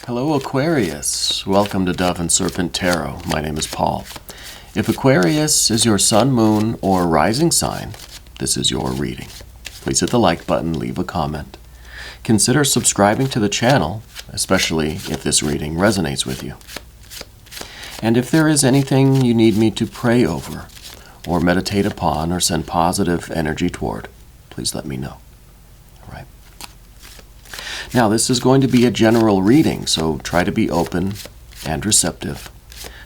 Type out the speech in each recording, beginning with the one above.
Hello Aquarius, welcome to Dove and Serpent Tarot. My name is Paul. If Aquarius is your sun, moon, or rising sign, this is your reading. Please hit the like button, leave a comment. Consider subscribing to the channel, especially if this reading resonates with you. And if there is anything you need me to pray over, or meditate upon, or send positive energy toward, please let me know. All right. Now, this is going to be a general reading, so try to be open and receptive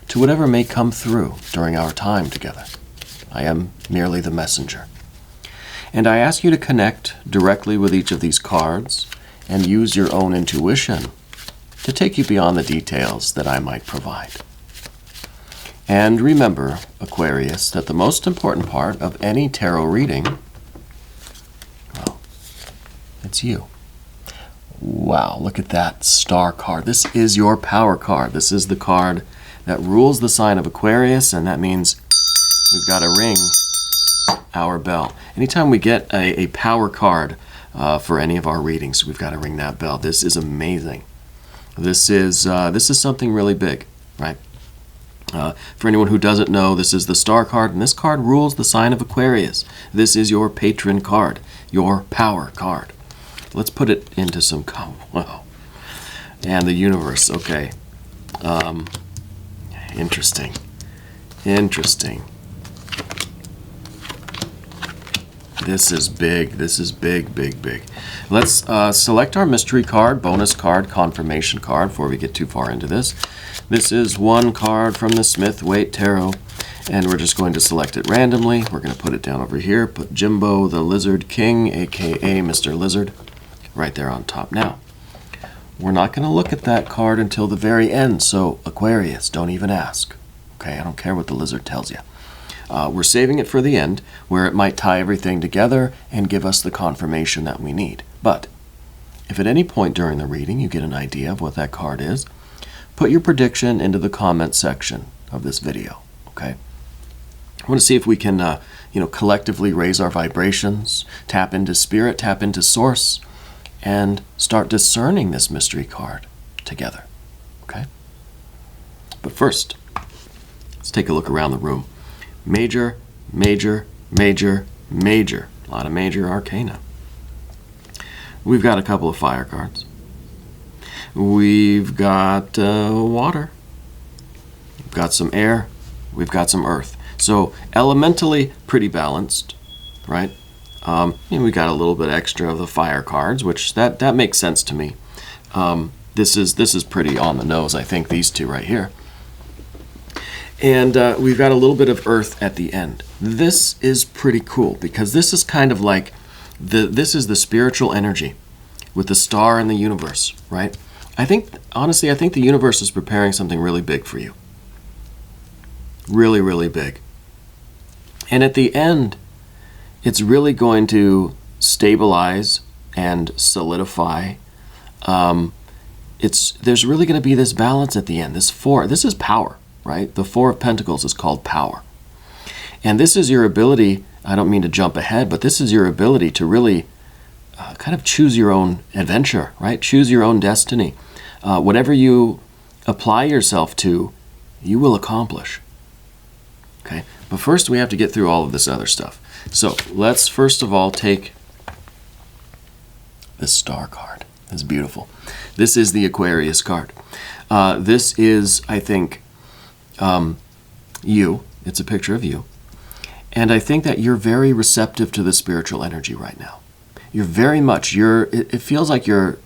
to whatever may come through during our time together. I am merely the messenger. And I ask you to connect directly with each of these cards and use your own intuition to take you beyond the details that I might provide. And remember, Aquarius, that the most important part of any tarot reading, well, it's you. Wow, look at that star card. This is your power card. This is the card that rules the sign of Aquarius, and that means we've got to ring our bell. Anytime we get a power card for any of our readings, we've got to ring that bell. This is amazing. This is something really big, right? For anyone who doesn't know, this is the star card, and this card rules the sign of Aquarius. This is your patron card, your power card. Let's put it into some, wow. And the universe, okay. Interesting. Interesting. This is big. This is big, big, big. Let's select our mystery card, bonus card, confirmation card before we get too far into this. This is one card from the Smith-Waite Tarot, and we're just going to select it randomly. We're going to put it down over here. Put Jimbo the Lizard King, a.k.a. Mr. Lizard, right there on top. Now, we're not going to look at that card until the very end, so Aquarius, don't even ask. Okay, I don't care what the lizard tells you. We're saving it for the end, where it might tie everything together and give us the confirmation that we need. But if at any point during the reading you get an idea of what that card is, put your prediction into the comment section of this video, okay? I want to see if we can, collectively raise our vibrations, tap into spirit, tap into source, and start discerning this mystery card together, okay? But first, let's take a look around the room. Major, major, major, major. A lot of major arcana. We've got a couple of fire cards. We've got water. We've got some air. We've got some earth. So elementally pretty balanced, right? And we got a little bit extra of the fire cards, which that makes sense to me. This is pretty on the nose, I think, these two right here. And we've got a little bit of earth at the end. This is pretty cool because this is kind of like this is the spiritual energy with the star in the universe, right? Honestly, I think the universe is preparing something really big for you. Really, really big. And at the end, it's really going to stabilize and solidify. There's really going to be this balance at the end. This is power, right? The Four of Pentacles is called power. And this is your ability, I don't mean to jump ahead, but this is your ability to really kind of choose your own adventure, right? Choose your own destiny. Whatever you apply yourself to, you will accomplish. Okay? But first we have to get through all of this other stuff. So let's first of all take this star card. It's beautiful. This is the Aquarius card. This is, I think, you. It's a picture of you. And I think that you're very receptive to the spiritual energy right now. You're very much, it feels like your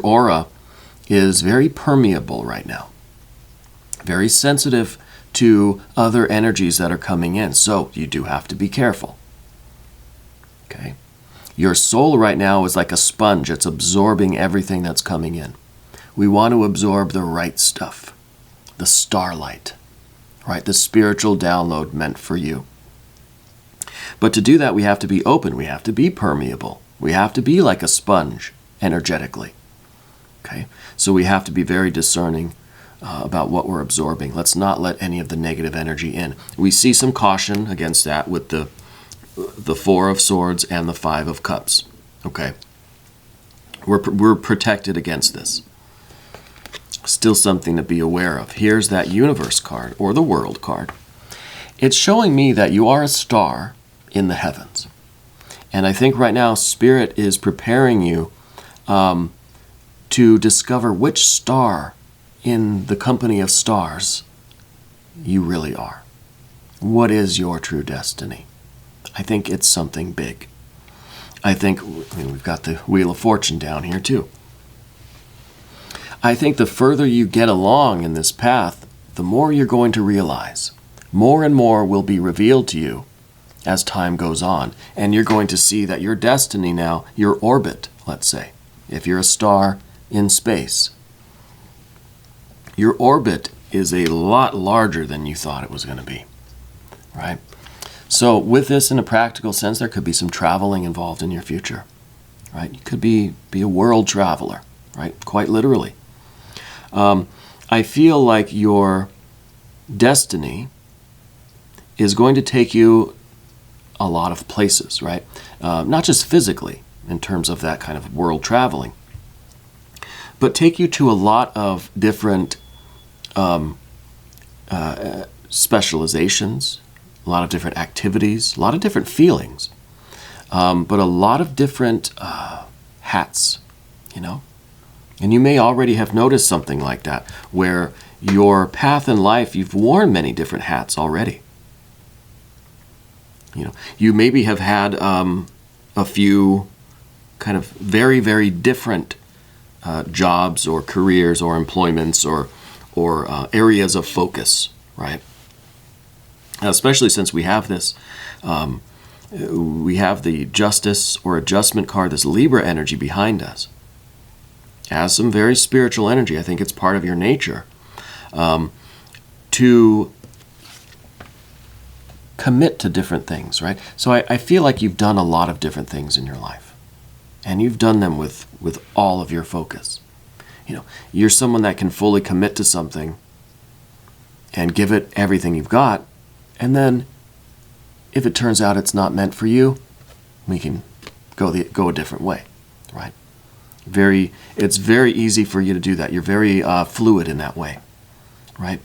aura is very permeable right now. Very sensitive to other energies that are coming in. So you do have to be careful. Okay? Your soul right now is like a sponge. It's absorbing everything that's coming in. We want to absorb the right stuff. The starlight. Right? The spiritual download meant for you. But to do that, we have to be open. We have to be permeable. We have to be like a sponge energetically. Okay? So we have to be very discerning about what we're absorbing. Let's not let any of the negative energy in. We see some caution against that with the Four of Swords and the Five of Cups. Okay? We're protected against this. Still something to be aware of. Here's that universe card, or the world card. It's showing me that you are a star in the heavens. And I think right now Spirit is preparing you to discover which star in the company of stars you really are. What is your true destiny? I think it's something big. I think, we've got the Wheel of Fortune down here too. I think the further you get along in this path, the more you're going to realize. More and more will be revealed to you as time goes on. And you're going to see that your destiny now, your orbit, let's say, if you're a star in space, your orbit is a lot larger than you thought it was going to be, right? So with this, in a practical sense, there could be some traveling involved in your future, right? You could be a world traveler, right? Quite literally. I feel like your destiny is going to take you a lot of places, right? Not just physically, in terms of that kind of world traveling, but take you to a lot of different specializations, a lot of different activities, a lot of different feelings, but a lot of different hats, you know? And you may already have noticed something like that, where your path in life, you've worn many different hats already. You know, you maybe have had a few kind of very, very different jobs or careers or employments or areas of focus, right? Especially since we have this, we have the Justice or Adjustment card, this Liber energy behind us. Has some very spiritual energy. I think it's part of your nature to commit to different things, right? So I feel like you've done a lot of different things in your life, and you've done them with all of your focus. You know, you're someone that can fully commit to something and give it everything you've got, and then if it turns out it's not meant for you, we can go a different way, right? It's very easy for you to do that. You're very fluid in that way, right?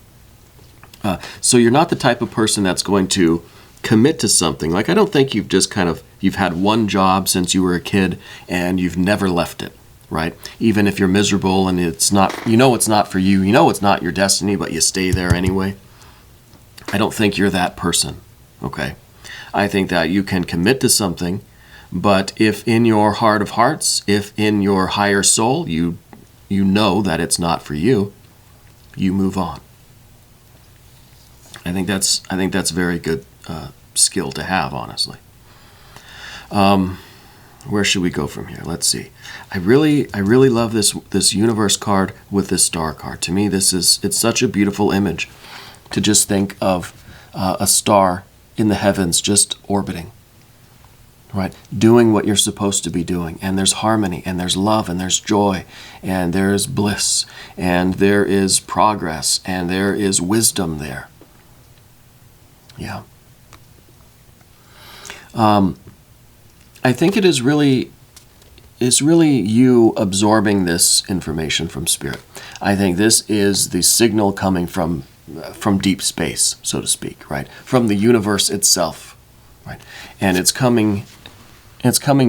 So you're not the type of person that's going to commit to something. Like, I don't think you've had one job since you were a kid and you've never left it, right? Even if you're miserable and it's not for you, it's not your destiny, but you stay there anyway. I don't think you're that person, okay? I think that you can commit to something, but if in your heart of hearts, if in your higher soul, you know that it's not for you, you move on. I think that's very good skill to have, honestly. Where should we go from here? Let's see. I really love this universe card with this star card. To me, it's such a beautiful image to just think of a star in the heavens just orbiting, right? Doing what you're supposed to be doing. And there's harmony, and there's love, and there's joy, and there's bliss, and there is progress, and there is wisdom there. Yeah. I think it's really you absorbing this information from Spirit. I think this is the signal coming from deep space, so to speak, right? From the universe itself, right? And it's coming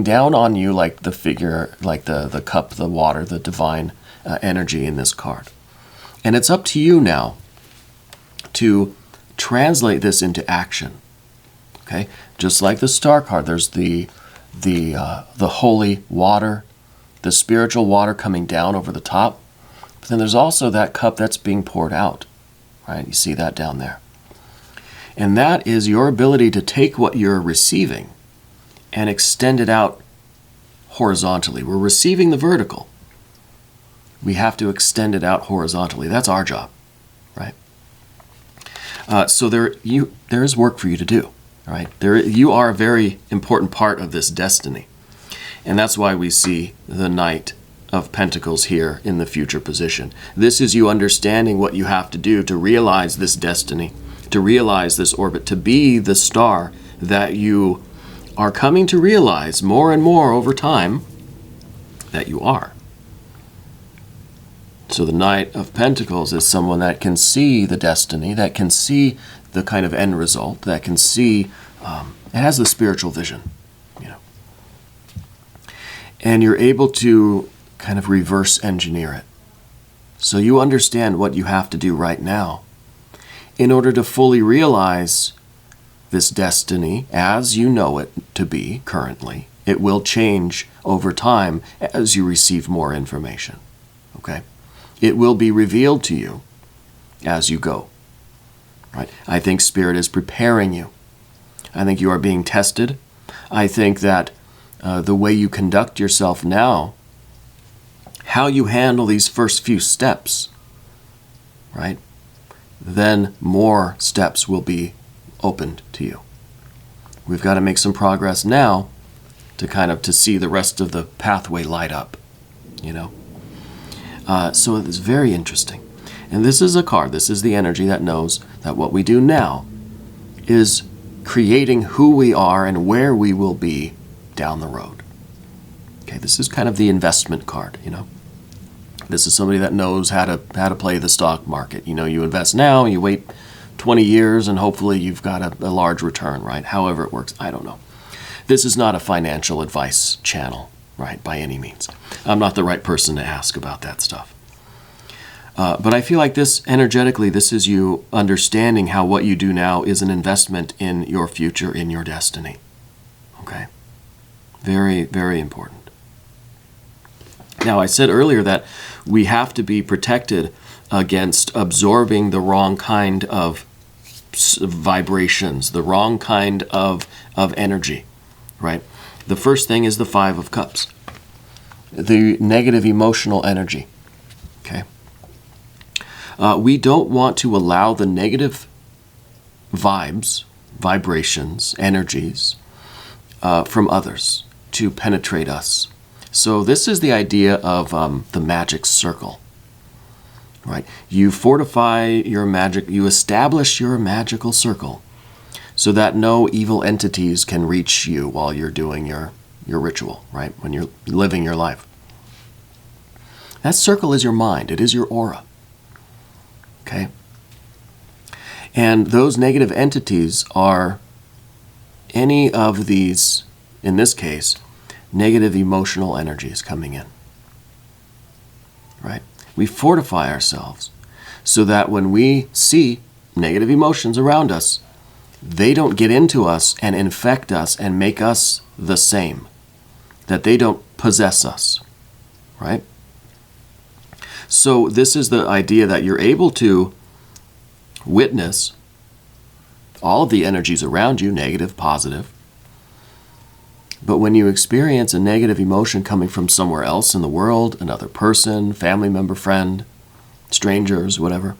down on you like the figure, like the cup, the water, the divine energy in this card. And it's up to you now to translate this into action. Okay? Just like the star card, there's the holy water, the spiritual water coming down over the top. But then there's also that cup that's being poured out. Right? You see that down there. And that is your ability to take what you're receiving and extend it out horizontally. We're receiving the vertical. We have to extend it out horizontally. That's our job, right? So there is work for you to do, right? You are a very important part of this destiny. And that's why we see the Knight of Pentacles here in the future position. This is you understanding what you have to do to realize this destiny, to realize this orbit, to be the star that you are coming to realize more and more over time that you are. So the Knight of Pentacles is someone that can see the destiny, that can see the kind of end result, that can see, it has the spiritual vision, you know. And you're able to kind of reverse engineer it. So you understand what you have to do right now in order to fully realize this destiny as you know it to be currently. It will change over time as you receive more information, okay? It will be revealed to you as you go, right? I think Spirit is preparing you. I think you are being tested. I think that the way you conduct yourself now, how you handle these first few steps, right? Then more steps will be opened to you. We've got to make some progress now to see the rest of the pathway light up, you know. So it's very interesting. And this is a card, this is the energy that knows that what we do now is creating who we are and where we will be down the road. Okay, this is kind of the investment card, you know. This is somebody that knows how to play the stock market. You know, you invest now, you wait 20 years, and hopefully you've got a large return, right? However it works, I don't know. This is not a financial advice channel, right, by any means. I'm not the right person to ask about that stuff. But I feel like this, energetically, this is you understanding how what you do now is an investment in your future, in your destiny. Okay? Very, very important. Now, I said earlier that we have to be protected against absorbing the wrong kind of vibrations, the wrong kind of energy, right? The first thing is the Five of Cups, the negative emotional energy, okay? We don't want to allow the negative vibes, vibrations, energies from others to penetrate us. So this is the idea of the magic circle, right? You fortify your magic, you establish your magical circle so that no evil entities can reach you while you're doing your ritual, right? When you're living your life. That circle is your mind. It is your aura. Okay? And those negative entities are any of these, in this case, negative emotional energies coming in. Right? We fortify ourselves so that when we see negative emotions around us, they don't get into us and infect us and make us the same. That they don't possess us. Right? So this is the idea that you're able to witness all of the energies around you, negative, positive. But when you experience a negative emotion coming from somewhere else in the world, another person, family member, friend, strangers, whatever,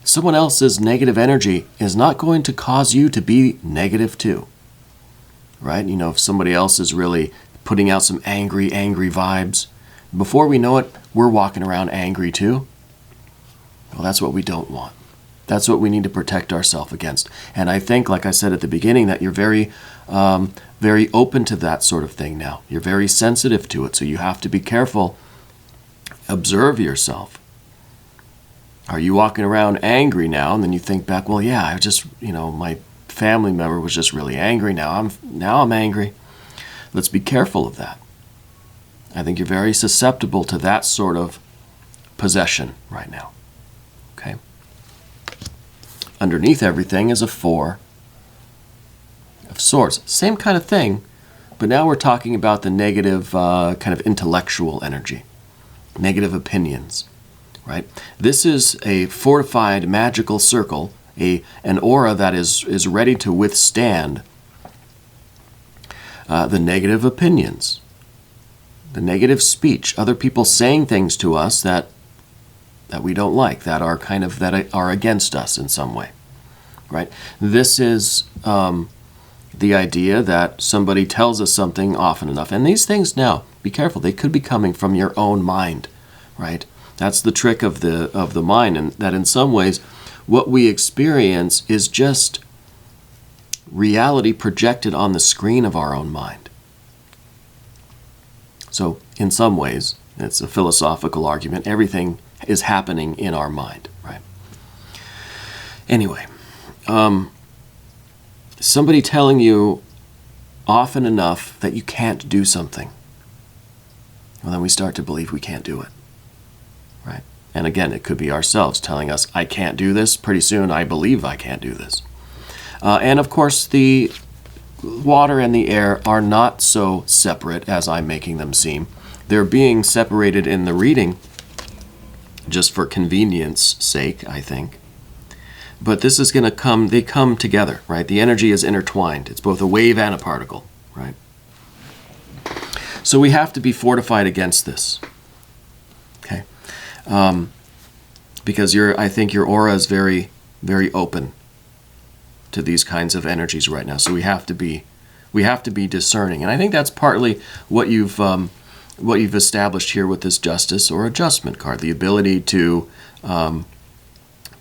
someone else's negative energy is not going to cause you to be negative too. Right? You know, if somebody else is really putting out some angry vibes, before we know it, we're walking around angry too. Well, that's what we don't want. That's what we need to protect ourselves against. And I think, like I said at the beginning, that you're very open to that sort of thing now. You're very sensitive to it, so you have to be careful. Observe yourself. Are you walking around angry now, and then you think back, well, yeah, I just, my family member was just really angry. Now I'm angry. Let's be careful of that. I think you're very susceptible to that sort of possession right now. Okay? Underneath everything is a Four of Swords. Same kind of thing, but now we're talking about the negative kind of intellectual energy, negative opinions, right? This is a fortified magical circle, an aura that is ready to withstand the negative opinions, the negative speech, other people saying things to us that we don't like, that are against us in some way, right? This is the idea that somebody tells us something often enough, and these things now, be careful, they could be coming from your own mind, right? That's the trick of the mind, and that in some ways, what we experience is just reality projected on the screen of our own mind. So, in some ways, it's a philosophical argument, everything is happening in our mind, right? Anyway, somebody telling you often enough that you can't do something, well, then we start to believe we can't do it, right? And again, it could be ourselves telling us, I can't do this. Pretty soon, I believe I can't do this. And of course, the water and the air are not so separate as I'm making them seem. They're being separated in the reading just for convenience sake, I think. But this is going to come, they come together, right? The energy is intertwined. It's both a wave and a particle, right? So we have to be fortified against this, okay? Because I think your aura is very, very open to these kinds of energies right now. So we have to be discerning, and I think that's partly what you've established here with this Justice or Adjustment card, the ability to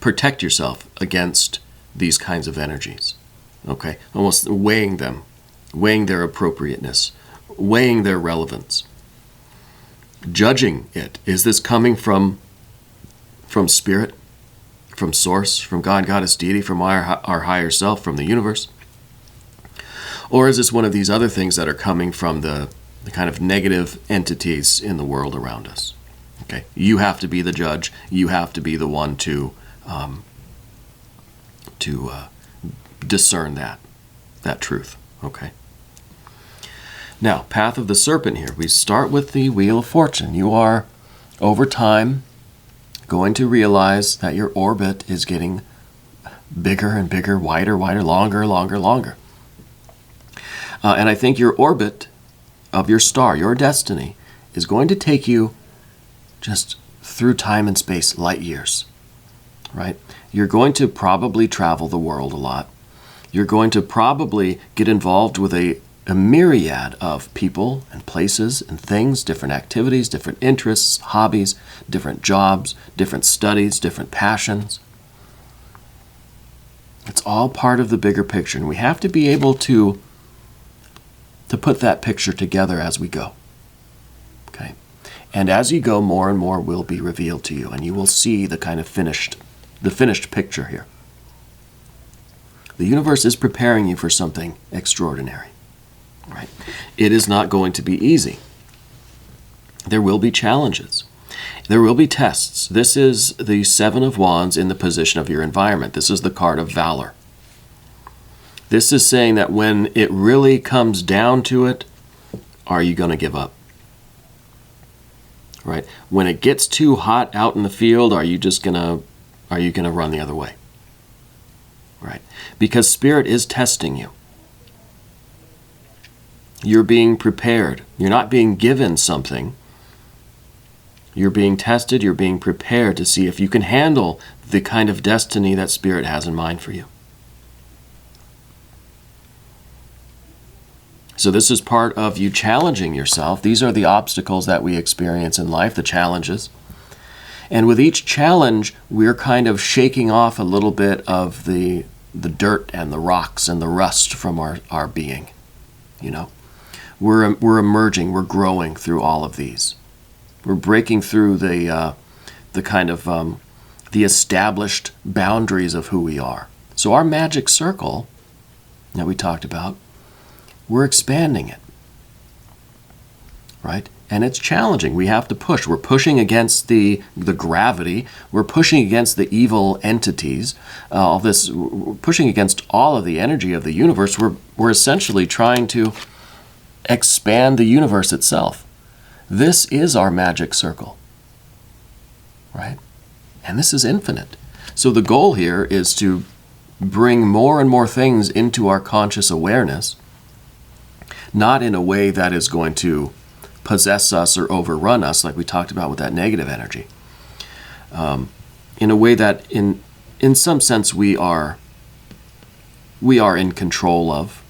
protect yourself against these kinds of energies. Okay, almost weighing them, weighing their appropriateness, weighing their relevance, judging it. Is this coming from spirit, from source, from God, Goddess, deity, from our higher self, from the universe? Or is this one of these other things that are coming from the kind of negative entities in the world around us? Okay, you have to be the judge. You have to be the one to discern that truth. Okay. Now, path of the serpent here. We start with the Wheel of Fortune. You are, over time, going to realize that your orbit is getting bigger and bigger, wider, wider, longer, longer, longer. And I think your orbit of your star, your destiny, is going to take you just through time and space, light years, right? You're going to probably travel the world a lot. You're going to probably get involved with a myriad of people and places and things, different activities, different interests, hobbies, different jobs, different studies, different passions. It's all part of the bigger picture, and we have to be able to put that picture together as we go. Okay? And as you go, more and more will be revealed to you, and you will see the kind of finished picture here. The universe is preparing you for something extraordinary. Right? It is not going to be easy. There will be challenges. There will be tests. This is the Seven of Wands in the position of your environment. This is the card of valor. This is saying that when it really comes down to it, are you going to give up? Right? When it gets too hot out in the field, are you going to run the other way? Right? Because Spirit is testing you. You're being prepared. You're not being given something. You're being tested. You're being prepared to see if you can handle the kind of destiny that Spirit has in mind for you. So this is part of you challenging yourself. These are the obstacles that we experience in life, the challenges. And with each challenge, we're kind of shaking off a little bit of the dirt and the rocks and the rust from our being, you know. We're emerging, we're growing through all of these. We're breaking through the kind of the established boundaries of who we are. So our magic circle that we talked about, we're expanding it, right? And it's challenging. We have to push. We're pushing against the gravity. We're pushing against the evil entities. We're pushing against all of the energy of the universe. We're essentially trying to expand the universe itself. This is our magic circle, right? And this is infinite. So the goal here is to bring more and more things into our conscious awareness, not in a way that is going to possess us or overrun us, like we talked about with that negative energy. In a way that, in some sense, we are in control of.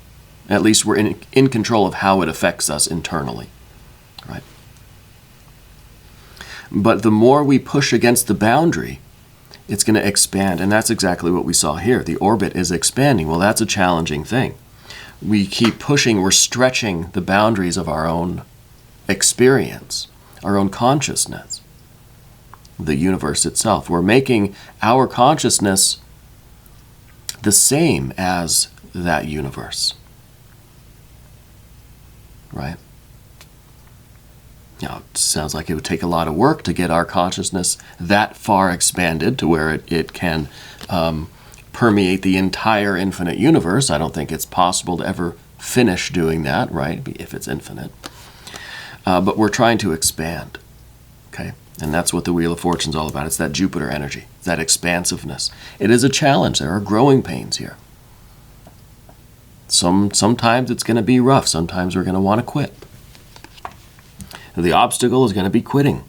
At least we're in control of how it affects us internally, right? But the more we push against the boundary, it's going to expand, and that's exactly what we saw here. The orbit is expanding. Well, that's a challenging thing. We keep pushing, we're stretching the boundaries of our own experience, our own consciousness. the universe itself. We're making our consciousness the same as that universe. Right? Now, it sounds like it would take a lot of work to get our consciousness that far expanded to where it can permeate the entire infinite universe. I don't think it's possible to ever finish doing that, right, if it's infinite. But we're trying to expand, okay? And that's what the Wheel of Fortune is all about. It's that Jupiter energy, that expansiveness. It is a challenge. There are growing pains here. Sometimes it's going to be rough. Sometimes we're going to want to quit. The obstacle is going to be quitting.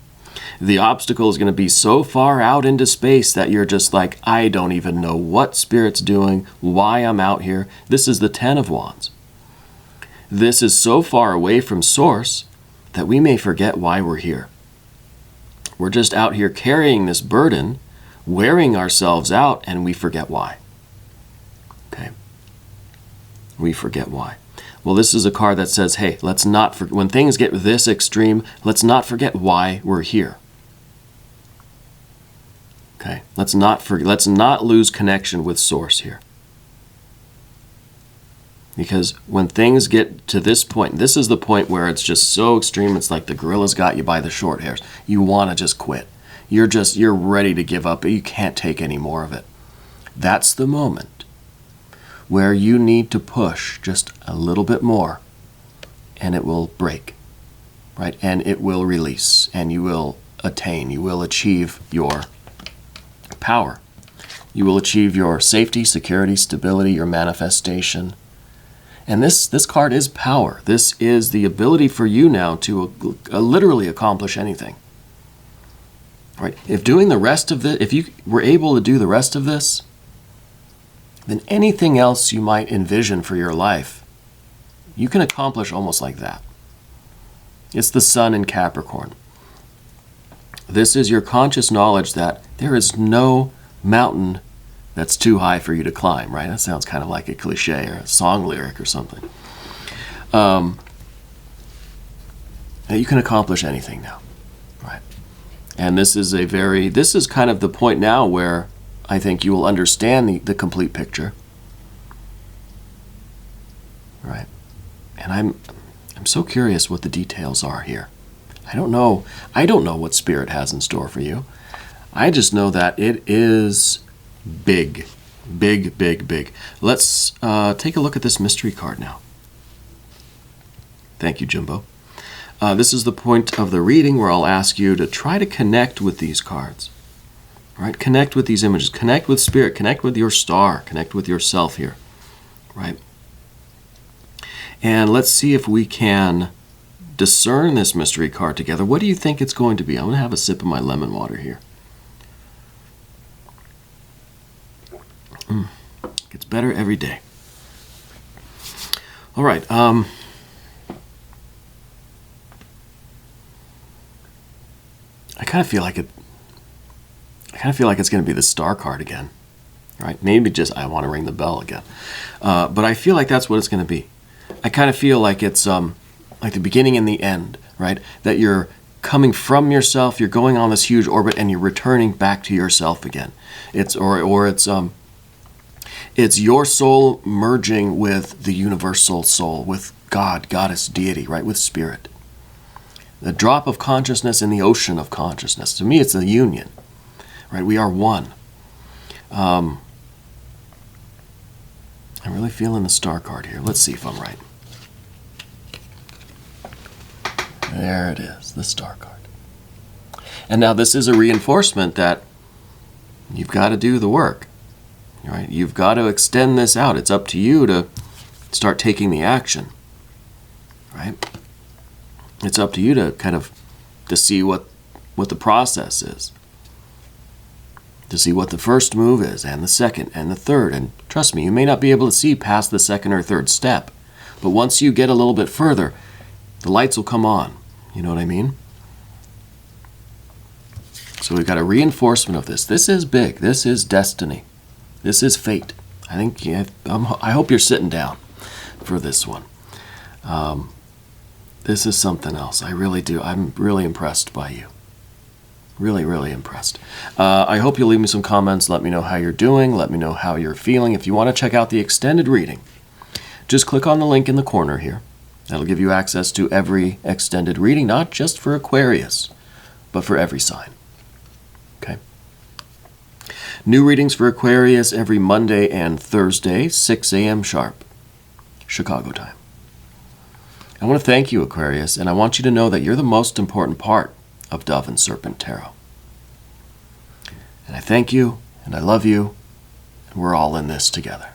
The obstacle is going to be so far out into space that you're just like, I don't even know what Spirit's doing, why I'm out here. This is the Ten of Wands. This is so far away from Source that we may forget why we're here. We're just out here carrying this burden, wearing ourselves out, and we forget why. Okay? We forget why. Well, this is a card that says, hey, let's not when things get this extreme, let's not forget why we're here. Okay? Let's not lose connection with Source here. Because when things get to this point, this is the point where it's just so extreme, it's like the gorilla's got you by the short hairs. You want to just quit. You're ready to give up, but you can't take any more of it. That's the moment where you need to push just a little bit more, and it will break, right? And it will release, and you will attain, you will achieve your power. You will achieve your safety, security, stability, your manifestation. And this card is power. This is the ability for you now to literally accomplish anything. Right? If doing the rest of if you were able to do the rest of this, then anything else you might envision for your life, you can accomplish almost like that. It's the Sun in Capricorn. This is your conscious knowledge that there is no mountain that's too high for you to climb, right? That sounds kind of like a cliche or a song lyric or something. You can accomplish anything now, right? And this is kind of the point now where I think you will understand the complete picture, right? And I'm so curious what the details are here. I don't know what Spirit has in store for you. I just know that it is big, big, big, big. Let's take a look at this mystery card now. Thank you, Jimbo. This is the point of the reading where I'll ask you to try to connect with these cards. Right? Connect with these images. Connect with Spirit. Connect with your star. Connect with yourself here. Right? And let's see if we can discern this mystery card together. What do you think it's going to be? I'm going to have a sip of my lemon water here. Gets better every day. All right. I kind of feel like it's going to be the star card again, right? Maybe just I want to ring the bell again, but I feel like that's what it's going to be. I kind of feel like it's like the beginning and the end, right? That you're coming from yourself, you're going on this huge orbit, and you're returning back to yourself again. It's your soul merging with the universal soul, with God, Goddess, Deity, right? With Spirit. The drop of consciousness in the ocean of consciousness. To me, it's the union, right? We are one. I'm really feeling the star card here. Let's see if I'm right. There it is, the star card. And now this is a reinforcement that you've got to do the work, right? You've got to extend this out. It's up to you to start taking the action, right? It's up to you to to see what the process is, to see what the first move is, and the second, and the third. And trust me, you may not be able to see past the second or third step, but once you get a little bit further, the lights will come on. You know what I mean? So we've got a reinforcement of this. This is big. This is destiny. This is fate. I hope you're sitting down for this one. This is something else. I really do. I'm really impressed by you. Really, really impressed. I hope you'll leave me some comments. Let me know how you're doing. Let me know how you're feeling. If you want to check out the extended reading, just click on the link in the corner here. That'll give you access to every extended reading, not just for Aquarius, but for every sign. Okay? New readings for Aquarius every Monday and Thursday, 6 a.m. sharp, Chicago time. I want to thank you, Aquarius, and I want you to know that you're the most important part of Dove and Serpent Tarot. And I thank you, and I love you, and we're all in this together.